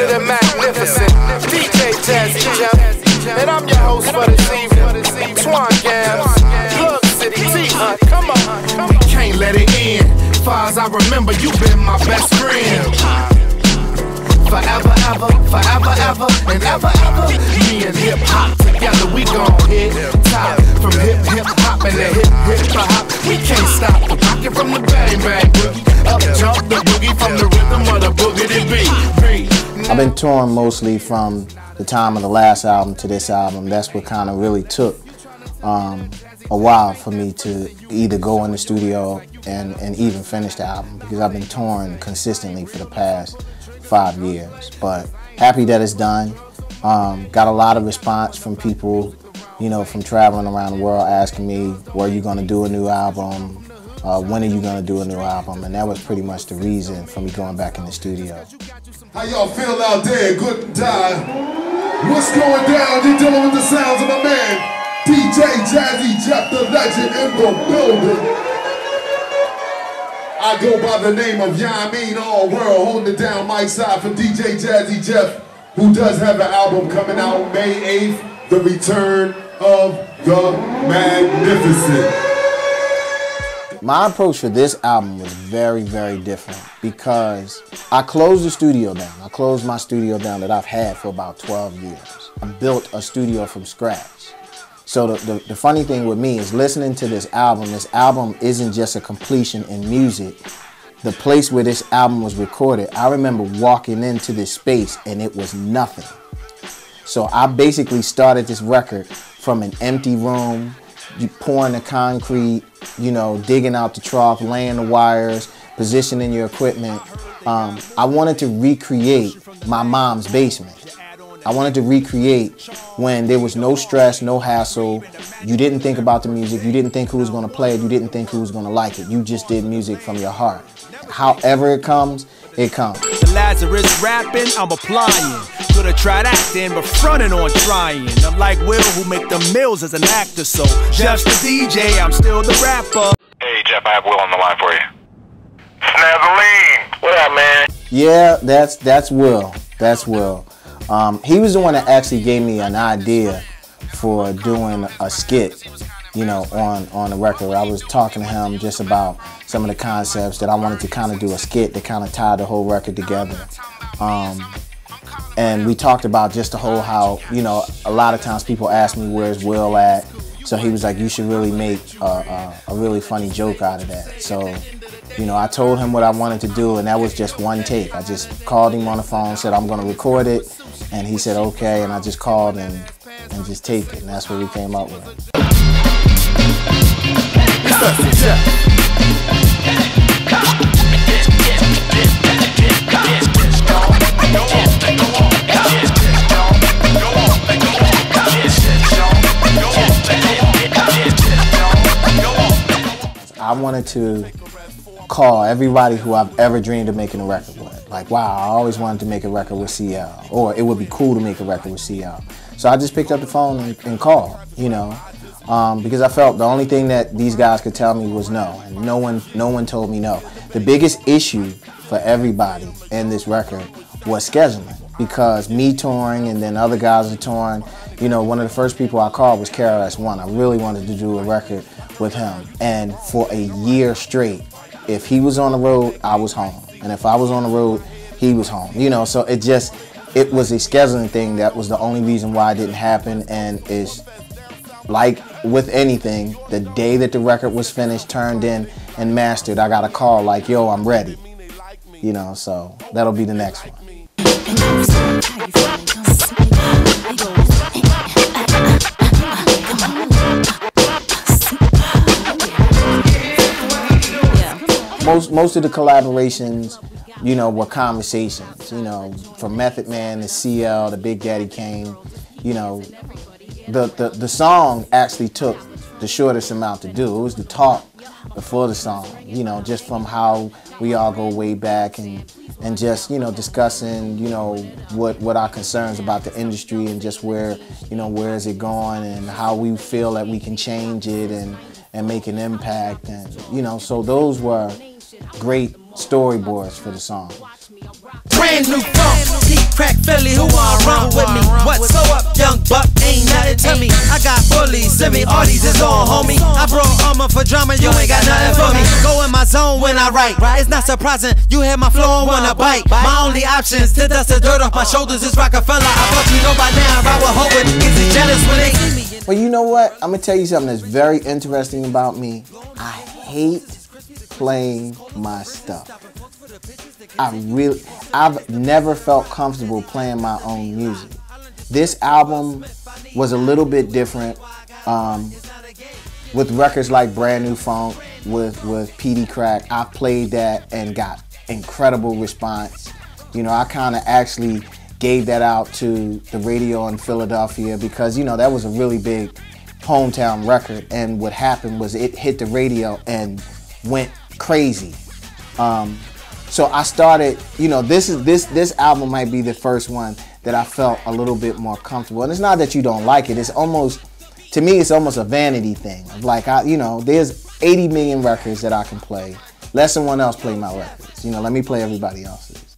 the magnificent DJ Jazzy Jeff, and I'm your host for this evening, Swan Gams, Plug City T-Hunt. Come on, we can't let it end. Far as I remember, you've been my best friend. Forever, ever, forever, ever, and ever, ever. Me and hip hop together, we gon' hit top. From hip hop and the hip hop, we can't stop. Rockin' from the bang bang boogie, up jump the boogie from the rhythm of the boogity beat. I've been touring mostly from the time of the last album to this album. That's what kind of really took a while for me to either go in the studio and even finish the album, because I've been touring consistently for the past 5 years. But happy that it's done. Got a lot of response from people, you know, from traveling around the world asking me, were you going to do a new album? When are you going to do a new album? And that was pretty much the reason for me going back in the studio. How y'all feel out there? Good time. What's going down? You're dealing with the sounds of my man, DJ Jazzy Jeff, the legend in the building. I go by the name of Yamin All World, holding it down mic side for DJ Jazzy Jeff, who does have an album coming out May 8th, The Return of the Magnificent. My approach for this album was very, very different, because I closed the studio down. I closed my studio down that I've had for about 12 years. I built a studio from scratch. So the funny thing with me is listening to this album isn't just a completion in music. The place where this album was recorded, I remember walking into this space and it was nothing. So I basically started this record from an empty room, pouring the concrete, you know, digging out the trough, laying the wires, positioning your equipment. I wanted to recreate my mom's basement. I wanted to recreate when there was no stress, no hassle. You didn't think about the music. You didn't think who was going to play it. You didn't think who was going to like it. You just did music from your heart. However it comes, it comes. The Lazarus rapping, I'm applying. Could've tried acting, but fronting on trying. I'm like Will, who make the mills as an actor. So Jeff's the DJ, I'm still the rapper. Hey Jeff, I have Will on the line for you. Snazzling! What up, man? Yeah, that's Will. That's Will. He was the one that actually gave me an idea for doing a skit, you know, on the record. I was talking to him just about some of the concepts that I wanted to kind of do a skit that kind of tied the whole record together. And we talked about just the whole how, you know, a lot of times people ask me where's Will at. So he was like, you should really make a really funny joke out of that. So, you know, I told him what I wanted to do, and that was just one take. I just called him on the phone, said I'm going to record it, and he said okay, and I just called and just taped it, and that's what we came up with. I wanted to call everybody who I've ever dreamed of making a record with. Like, wow, I always wanted to make a record with CL, or it would be cool to make a record with CL. So I just picked up the phone and called, you know, because I felt the only thing that these guys could tell me was no, and no one told me no. The biggest issue for everybody in this record was scheduling, because me touring and then other guys are touring. You know, one of the first people I called was KRS-One. I really wanted to do a record with him, and for a year straight, if he was on the road, I was home, and if I was on the road, he was home. You know, so it was a scheduling thing. That was the only reason why it didn't happen. And it's like with anything, the day that the record was finished, turned in, and mastered, I got a call like, yo, I'm ready. You know, so that'll be the next one. Most of the collaborations, you know, were conversations, you know, from Method Man to CL to Big Daddy Kane. You know, the song actually took the shortest amount to do. It was the talk before the song, you know, just from how we all go way back and just, you know, discussing, you know, what our concerns about the industry and just where, you know, where is it going and how we feel that we can change it and make an impact. And, you know, so those were great storyboards for the song. brand new funk. Deep crack Philly, who wanna run with me? What's so up, young buck? Ain't nothing to me. I got bullies, semi-arties, it's all homie. I brought armor for drama, you ain't got nothing for me. Go in my zone when I write. It's not surprising, you hear my flow and wanna bite. My only options to dust the dirt off my shoulders is Rockefeller. I thought you know by now, I would hope it gets it jealous when they see me. Well, you know what? I'm gonna tell you something that's very interesting about me. I hate playing my stuff. I've never felt comfortable playing my own music. This album was a little bit different with records like Brand New Funk, with PD Crack. I played that and got incredible response. You know, I kind of actually gave that out to the radio in Philadelphia because, you know, that was a really big hometown record, and what happened was it hit the radio and went crazy. So I started, you know, this album might be the first one that I felt a little bit more comfortable. And it's not that you don't like it. It's almost, to me, it's almost a vanity thing. Like, you know, there's 80 million records that I can play. Let someone else play my records. You know, let me play everybody else's.